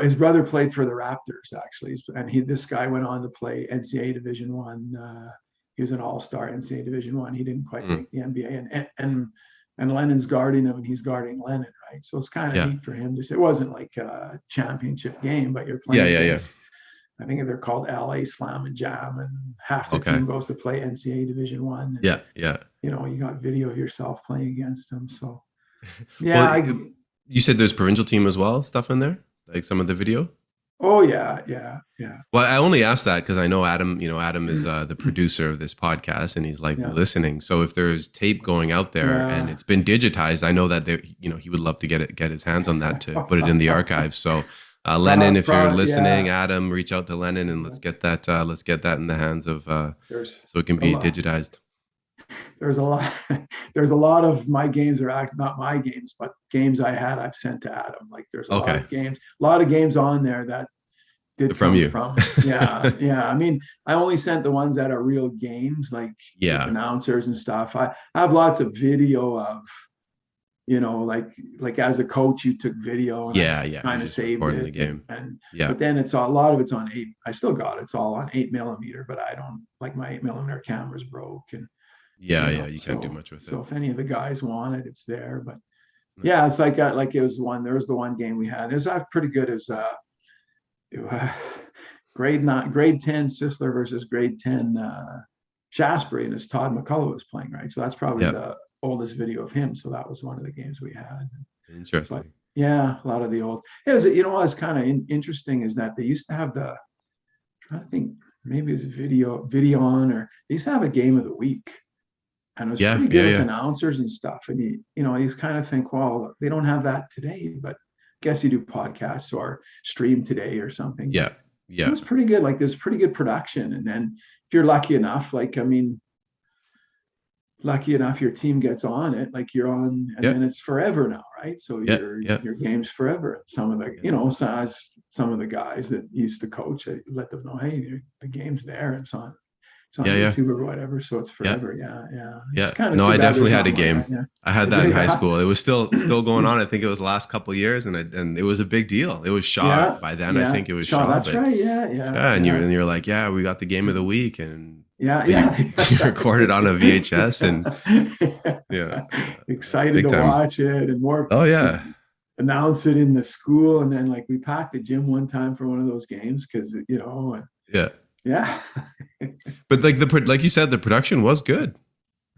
His brother played for the Raptors, actually, and this guy went on to play NCAA Division I. He was an all-star NCAA Division I. He didn't quite make the NBA, and Lennon's guarding him, and he's guarding Lennon, right? So it's kind of neat for him. It wasn't like a championship game, but you're playing against, I think they're called LA Slam and Jam, and half the team goes to play NCAA Division I. You got video of yourself playing against them. So you said there's provincial team as well, stuff in there, like some of the video. Oh yeah. Well, I only asked that because I know Adam. Adam is the producer of this podcast, and he's listening. So if there's tape going out there and it's been digitized, I know that he would love to get his hands on that to put it in the archives. So Lennon, if you're listening, Adam, reach out to Lennon, and let's get that in the hands of so it can be digitized. There's a lot of my games are not my games, but games I've sent to Adam. Like, there's a lot of games on there that did from you. Yeah. I mean, I only sent the ones that are real games, like with announcers and stuff. I have lots of video of you know, like as a coach, you took video and Yeah, I yeah. kind You're of just saved recording the it. game. And Yeah, but then it's a lot of it's on I still got it. It's all on 8mm, but I don't like my 8mm camera's broke and yeah, you yeah. know, You can't do so much with it. so if any of the guys want it, it's there. But yeah, Nice. it's like it was there was the one game we had. It was pretty good. It was grade 10 Sisler versus grade 10 Shaftesbury, and it's Todd McCullough was playing, right? So that's probably Yeah, the oldest video of him. So that was one of the games we had. But interesting. yeah, a lot of the old. It was, you know, what's kind of interesting is that they used to have I'm trying to think, maybe it's video on, or they used to have a game of the week, and it was Yeah, pretty good yeah, with yeah, announcers and stuff. And you kind of think, well, they don't have that today, but guess you do podcasts or stream today or something. But yeah, it yeah, was pretty good. Like there's pretty good production, and then if you're lucky enough, like I mean, lucky enough your team gets on it, like you're on, and yeah, then it's forever now, right? So yeah, yeah, your game's forever. Some of the, yeah. so as some of the guys that used to coach, I let them know, hey, the game's there, it's on Yeah, yeah, YouTube or whatever, so it's yeah. forever. Yeah, it's Yeah. kind of No, too I bad definitely there's had not a more of game. that. Yeah. I had that in high Yeah. school. It was still going on. I think it was last couple of years, and it was a big deal. It was Shaw Yeah, by then. I yeah, think it was Shaw, Shaw, that's but right. Yeah, yeah, yeah, you're like, yeah, we got the game of the week, and yeah, you, you yeah. recorded on a VHS, and yeah, Excited big to time. watch it, and more. Oh We yeah, announce it in the school, and then like we packed the gym one time for one of those games because and yeah. yeah. But like like you said, the production was good.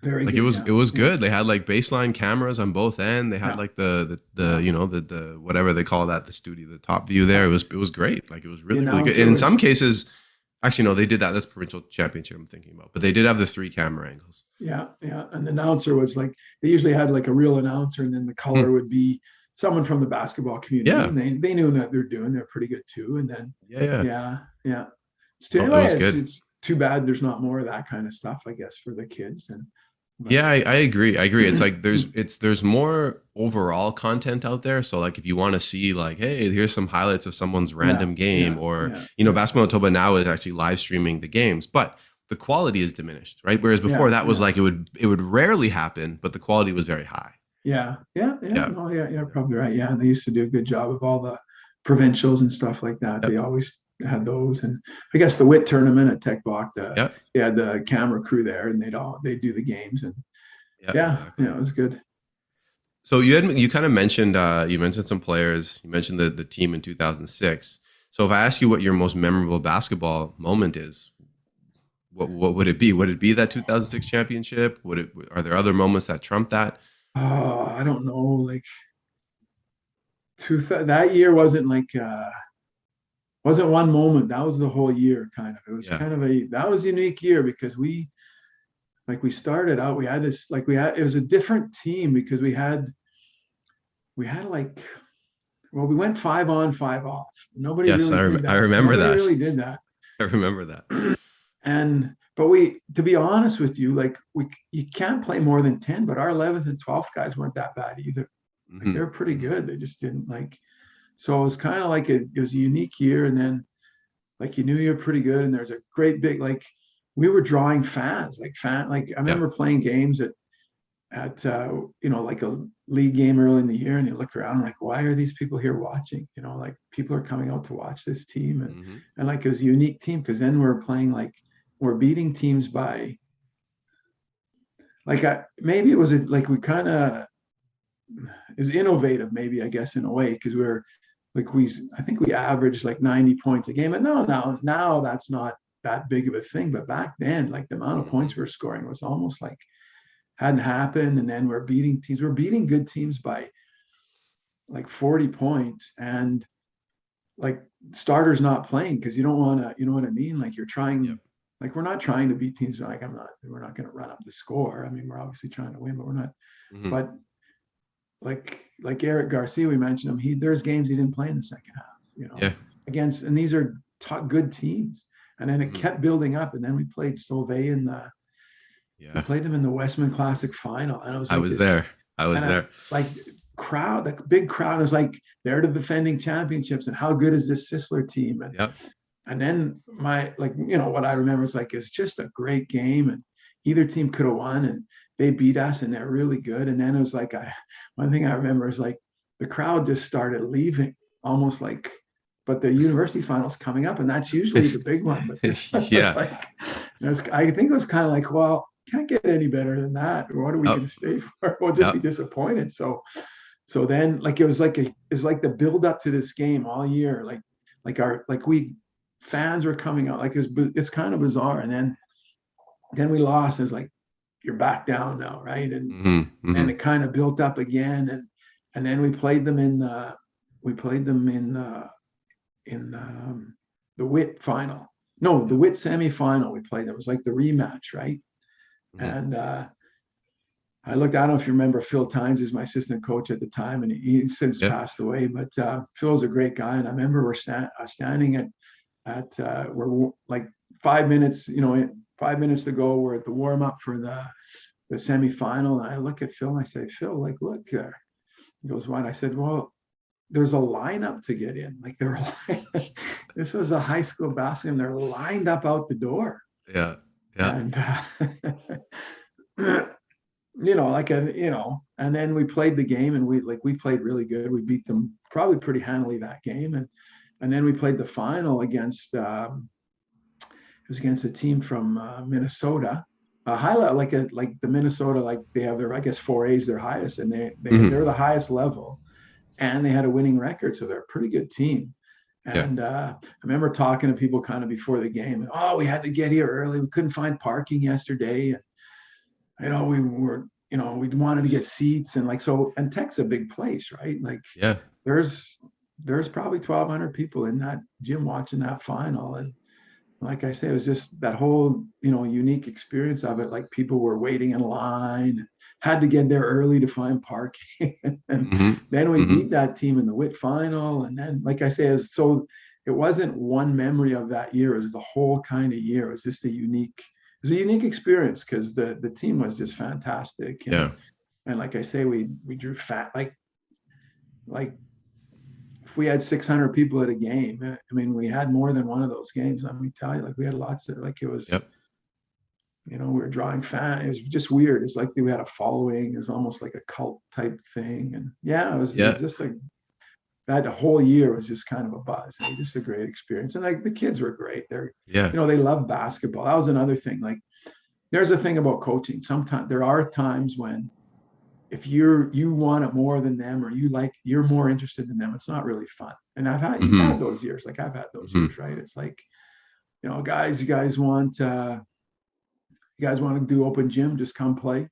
Very Like it good. was Yeah, it was yeah, good. They had like baseline cameras on both end. They had yeah, like the yeah, the whatever they call that, the studio, the top view there. yeah. It was great. Like it was The really really good. announcer And in some was, cases, actually no, they did that. That's provincial championship I'm thinking about. But they did have the 3 camera angles. yeah, and the announcer was like, they usually had like a real announcer, and then the Hmm. color would be someone from the basketball community, Yeah, and they knew what they're doing. They're pretty good too. And then yeah, yeah. yeah. No, it Anyway, was good. it's too bad there's not more of that kind of stuff, I guess, for the kids. And but Yeah, I agree. I agree. It's like there's more overall content out there. So like if you want to see like, hey, here's some highlights of someone's yeah, random game, yeah, or yeah, Basketball Manitoba now is actually live streaming the games, but the quality is diminished, right? Whereas before yeah, that was yeah. like it would rarely happen, but the quality was very high. Yeah. Yeah. No, yeah, probably right. Yeah, and they used to do a good job of all the provincials and stuff like that. They Yep. always had those, and I guess the WIT tournament at Tech Bach, Yep. they had the camera crew there, and they'd do the games, and Yeah, yeah, exactly. it was good. So you kind of mentioned you mentioned some players. You mentioned the team in 2006. So if I ask you what your most memorable basketball moment is, what would it be? Would it be that 2006 championship? Are there other moments that trump that? I don't know, like that year wasn't one moment. That was the whole year, kind of. It was Yeah. kind of that was a unique year because we started out, we had this, like it was a different team because we had like, well, we went 5 on, 5 off. Nobody Yes, really did I that. remember Nobody that. really did that. I remember that. But to be honest with you, like you can't play more than 10, but our 11th and 12th guys weren't that bad either. Like Hmm. they were pretty Hmm. good. They just didn't like, so it was kind of like it was a unique year. And then like you knew you were pretty good. And there's a great big, like we were drawing fans, like I Yeah. remember playing games at like a league game early in the year, and you look around like, why are these people here watching? Like people are coming out to watch this team, and Hmm. like it was a unique team because then we're playing, like we're beating teams by like maybe it was like we kind of is innovative, maybe, I guess, in a way, because we're like I think we averaged like 90 points a game, and now that's not that big of a thing, but back then, like the amount of Hmm. points we we're scoring was almost like hadn't happened. And then we're beating good teams by like 40 points, and like starters not playing because you don't want to, you know what I mean? Like you're Yep. trying, like we're not trying to beat teams. Like we're not going to run up the score. I mean, we're obviously trying to win, but we're not. Hmm. But like Eric Garcia, we mentioned him. There's games he didn't play in the second half, Yeah. against, and these are good teams. And then it Hmm. kept building up, and then we played Solvay we Yeah. played them in the Westman Classic final, and it was I like was this, there. I was and there. like crowd, the big crowd is like they're the defending championships, and how good is this Sisler team? Yep. And then what I remember is like it's just a great game, and either team could have won, and they beat us and they're really good. And then it was like, one thing I remember is like the crowd just started leaving, almost like, but the university finals coming up, and that's usually the big one. But this Yeah. like, I think it was kind of like, well, can't get any better than that. What are we going to stay for? We'll just be disappointed. So then like it was like the build up to this game all year. We fans were coming out, like it's kind of bizarre. And then we lost. It's like, you're back down now, right? And and it kind of built up again, and then we played them in the WIT final. No, the WIT semifinal. We played. It was like the rematch, right? And I don't know if you remember Phil Tynes, is my assistant coach at the time, and he's since passed away. But Phil's a great guy, and I remember we're standing at we're like 5 minutes, 5 minutes to go. We're at the warm up for the semifinal, and I look at Phil and I say, Phil, like, look there. He goes, what? I said, well, there's a lineup to get in. Like this was a high school basketball, and they're lined up out the door. Yeah. And and then we played the game, and we played really good. We beat them probably pretty handily that game, and then we played the final against it was against a team from Minnesota. Highlight like the Minnesota, like they have their, I guess, 4A's their highest, and they're the highest level, and they had a winning record, so they're a pretty good team. And I remember talking to people kind of before the game, and we had to get here early. We couldn't find parking yesterday, and we wanted to get seats, and and Tech's a big place, right? Like there's probably 1,200 people in that gym watching that final, and like I say, it was just that whole, unique experience of it. Like people were waiting in line, had to get there early to find parking. And then we beat that team in the WIT final. And then, like I say, it wasn't one memory of that year. It was the whole kind of year. It was just a unique experience because the team was just fantastic. And like I say, we drew like if we had 600 people at a game, I mean, we had more than one of those games. Let me tell you, like we had lots of, like it was, we were drawing fans. It was just weird. It's like we had a following. It was almost like a cult type thing. And it was just like that whole year was just kind of a buzz. Just a great experience. And like the kids were great. They're, they love basketball. That was another thing. Like there's a thing about coaching. Sometimes there are times when, if you want it more than them, or you're more interested than them, it's not really fun. And you've had those years. Like I've had those years, right? It's like, guys, you guys want to do open gym, just come play.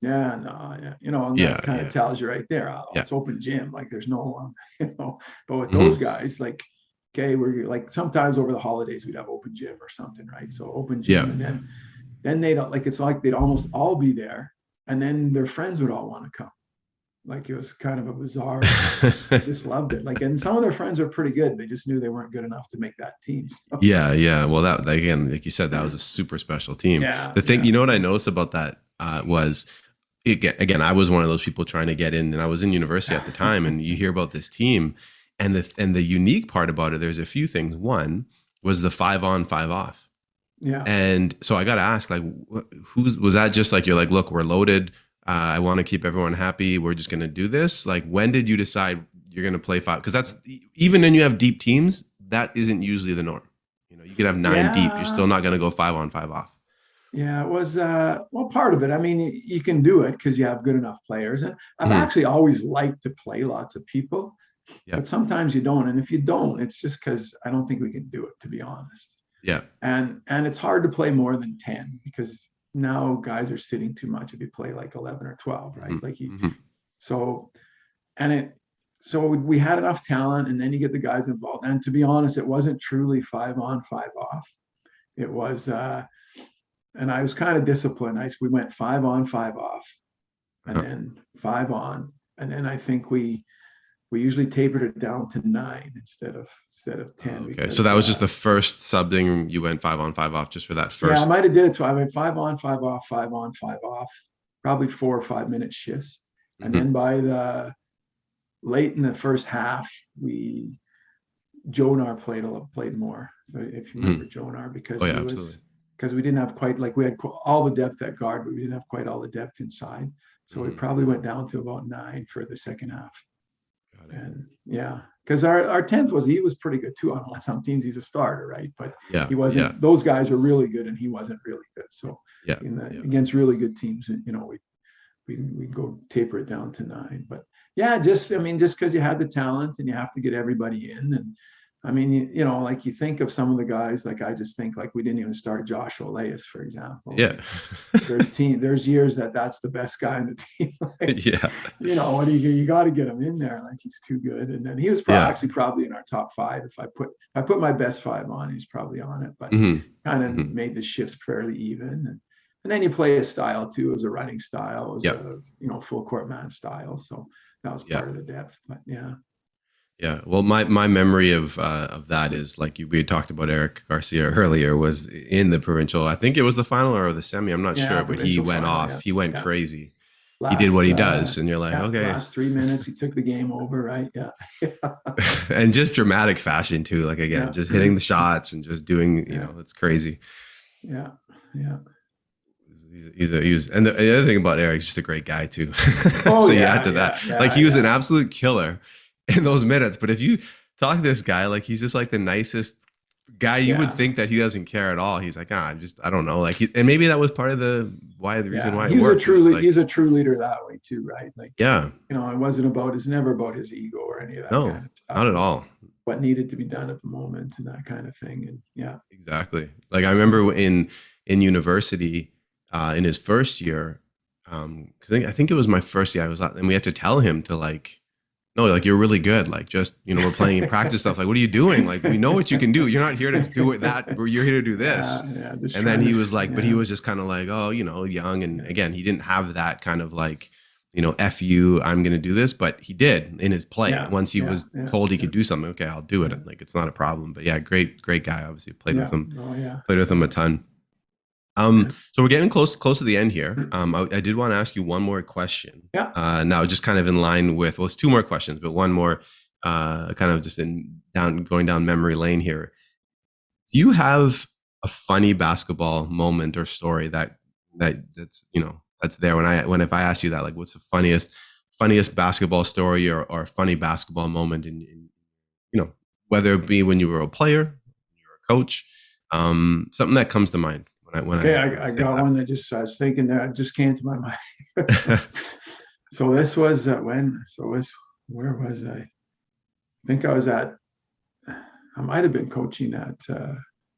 And that kind of tells you right there, it's open gym. Like there's no but with those guys, like, okay, we're like, sometimes over the holidays we'd have open gym or something, right? So open gym, and then they'd they'd almost all be there. And then their friends would all want to come. Like it was kind of a bizarre, I just loved it. Like, and some of their friends are pretty good. They just knew they weren't good enough to make that team. So. Yeah. Well, that, again, like you said, that was a super special team. The thing, what I noticed about that was, again, I was one of those people trying to get in, and I was in university at the time, and you hear about this team, and the unique part about it, there's a few things. One was the 5 on, 5 off. And so I got to ask, like, was that just like, you're like, look, we're loaded. I want to keep everyone happy. We're just going to do this. Like, when did you decide you're going to play 5? Because that's, even when you have deep teams, that isn't usually the norm. You could have 9 deep. You're still not going to go 5 on, 5 off. Yeah, it was, part of it. I mean, you can do it because you have good enough players. And I've actually always liked to play lots of people, but sometimes you don't. And if you don't, it's just because I don't think we can do it, to be honest. And it's hard to play more than 10 because now guys are sitting too much if you play like 11 or 12, right? Like so we had enough talent, and then you get the guys involved. And to be honest, it wasn't truly 5 on, 5 off. It was, and I was kind of disciplined. We went 5 on, 5 off, and then 5 on. And then I think we usually tapered it down to 9 instead of 10. Okay, because, so that was just the first subbing. You went 5 on, 5 off just for that first. Yeah, I might have did it. So I went 5 on, 5 off, 5 on, 5 off, probably 4 or 5 minute shifts. And then by the late in the first half, Jonar played more. If you remember Jonar, because because we didn't have quite, like, we had all the depth at guard, but we didn't have quite all the depth inside. So we probably went down to about 9 for the second half. And yeah, because our 10th he was pretty good too. On some teams he's a starter, right? But he wasn't. Those guys were really good, and he wasn't really good. So against really good teams, you know, we go taper it down to 9. But yeah, just because you had the talent and you have to get everybody in. And I mean, you know, like, you think of some of the guys, like, I just think, like, we didn't even start Josh Oleas, for example. Yeah. There's years that's the best guy in the team. Like, yeah. You know, you got to get him in there. Like, he's too good. And then he was probably in our top 5. If I put my best 5 on, he's probably on it, but kind of made the shifts fairly even. And then you play a style too, as a running style, as a, you know, full court man style. So that was part of the depth, but yeah. Yeah. Well, my memory of that is, like, we had talked about Eric Garcia earlier, was in the provincial. I think it was the final or the semi. I'm not sure, but he went off. Yeah. He went crazy. He did what he does, and you're like, okay. Last 3 minutes, he took the game over, right? Yeah. And just dramatic fashion too. Like, again, just hitting the shots and just doing, you know, it's crazy. Yeah. Yeah. And the other thing about Eric's just a great guy too. So you add to that, like, he was an absolute killer in those minutes. But if you talk to this guy, like, he's just like the nicest guy. You would think that he doesn't care at all. He's like, I don't know. Like, and maybe that was part of the reason why he's a true leader that way too, right? Like, you know, it's never about his ego or any of that. No, kind of stuff. Not at all. What needed to be done at the moment and that kind of thing. And exactly. Like, I remember in university, in his first year, I think it was my first year, and we had to tell him to, like, no, like, you're really good. Like, just, you know, we're playing and practice stuff. Like, what are you doing? Like, we know what you can do. You're not here to do it you're here to do this. And then he was like, but he was just kind of like, oh, you know, young. And again, he didn't have that kind of, like, you know, F you, I'm going to do this. But he did in his play. Once he was told he could do something, okay, I'll do it. Like, it's not a problem. But yeah, great guy. Obviously played with him. Played with him a ton. So we're getting close to the end here. I did want to ask you one more question. Now, just kind of in line with, well, it's 2 more questions, but one more, kind of just going down memory lane here. Do you have a funny basketball moment or story that's, you know, that's there if I ask you that, like, what's the funniest basketball story or funny basketball moment in, you know, whether it be when you were a player, you're a coach, something that comes to mind? I got one that I was thinking that just came to my mind. So this was where was I? I think I might have been coaching at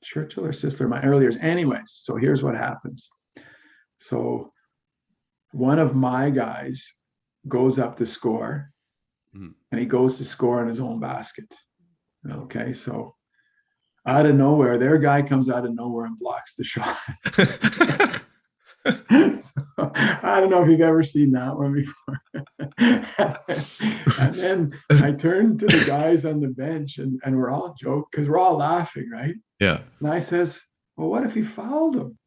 Churchill or Sisler, my early years. Anyways, so here's what happens. So one of my guys goes up to score, and he goes to score on his own basket. Okay, so out of nowhere, their guy comes out of nowhere and blocks the shot. So, I don't know if you've ever seen that one before. And then I turned to the guys on the bench, and we're all joking because we're all laughing, right? Yeah. And I says, well, what if he fouled him?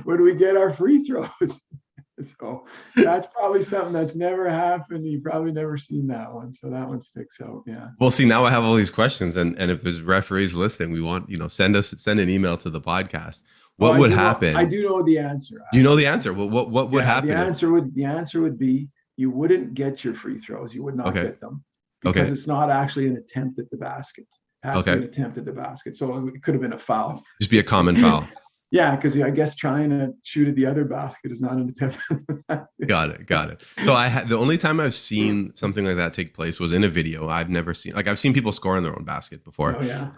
Where do we get our free throws? So that's probably something that's never happened. You've probably never seen that one. So that one sticks out. Yeah. Well, see, now I have all these questions, and if there's referees listening, we want, you know, send an email to the podcast. What would happen? I do know the answer. Do you know the answer? Well, what would happen? The answer would be you wouldn't get your free throws. You would not get them because it's not actually an attempt at the basket. It has to be an attempt at the basket. So it could have been a foul. Just be a common foul. Yeah, because I guess trying to shoot at the other basket is not an attempt. Got it. So the only time I've seen something like that take place was in a video. I've never seen, like, I've seen people score in their own basket before. Oh, yeah.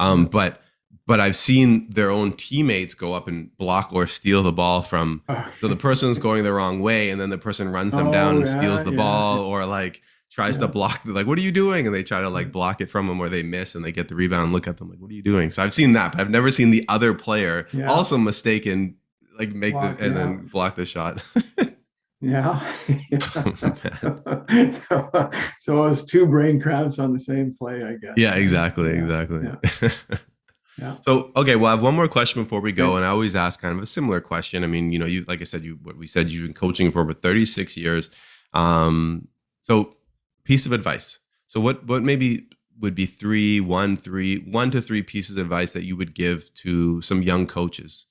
But I've seen their own teammates go up and block or steal the ball from. So the person's going the wrong way, and then the person runs them down and steals the ball, or like tries to block. Like, what are you doing? And they try to like block it from them, or they miss and they get the rebound and look at them like, what are you doing? So I've seen that, but I've never seen the other player also mistaken, like then block the shot. Yeah. So it was 2 brain cramps on the same play, I guess. Yeah, exactly. Yeah. So, okay, well, I have one more question before we go. And I always ask kind of a similar question. I mean, you know, like I said, you've been coaching for over 36 years. So piece of advice. So what maybe would be one to three pieces of advice that you would give to some young coaches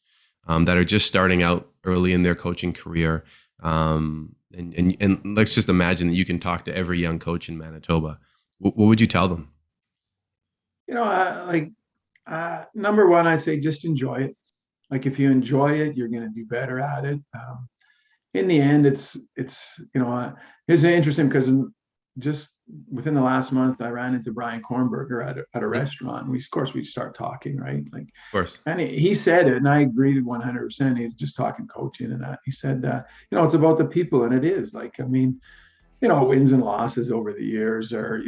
that are just starting out early in their coaching career? And let's just imagine that you can talk to every young coach in Manitoba. What would you tell them? Number one, I say just enjoy it. Like if you enjoy it, you're going to do better at it. In the end, it's interesting because just within the last month, I ran into Brian Kornberger at a restaurant. We start talking, right? Like, of course. And he said it, and I agreed 100%. He was just talking coaching and that. He said, it's about the people, and it is. Like, I mean, wins and losses over the years, or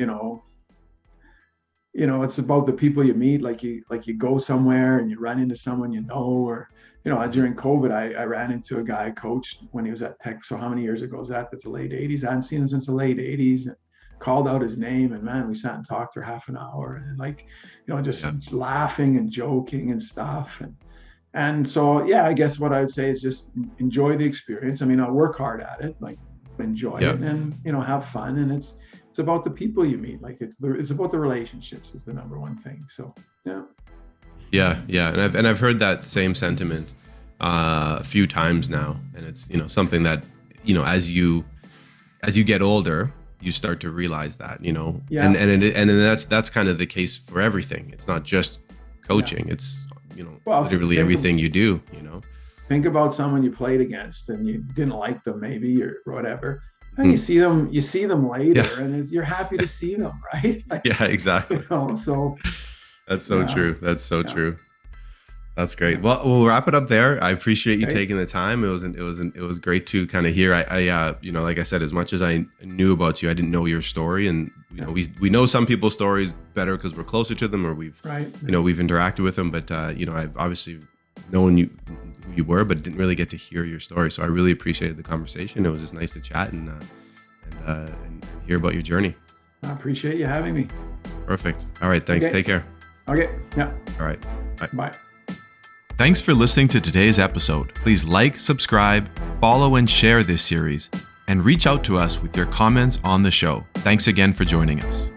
it's about the people you meet. Like you go somewhere and you run into someone or. During COVID, I ran into a guy I coached when he was at Tech. So how many years ago is that? That's the late 80s. I hadn't seen him since the late 80s. And called out his name, and man, we sat and talked for half an hour, and just laughing and joking and stuff. And so, yeah, I guess what I would say is just enjoy the experience. I mean, I'll work hard at it, like enjoy it, and have fun. And it's about the people you meet. Like it's about the relationships is the number one thing. So, yeah. Yeah, and I've heard that same sentiment a few times now, and it's something that as you get older, you start to realize that and that's kind of the case for everything. It's not just coaching; it's literally everything you do. Think about someone you played against and you didn't like them, maybe, or whatever. And you see them later, and you're happy to see them, right? Like, yeah, exactly. So. That's so true. That's so true. That's great. Well, we'll wrap it up there. I appreciate you taking the time. It was great to kind of hear. I like I said, as much as I knew about you, I didn't know your story, and we know some people's stories better because we're closer to them, or we've we've interacted with them. But I've obviously known who you were, but didn't really get to hear your story. So I really appreciated the conversation. It was just nice to chat and hear about your journey. I appreciate you having me. Perfect. All right. Thanks. Okay. Take care. Okay. Yeah. All right. Bye. Thanks for listening to today's episode. Please like, subscribe, follow, and share this series, and reach out to us with your comments on the show. Thanks again for joining us.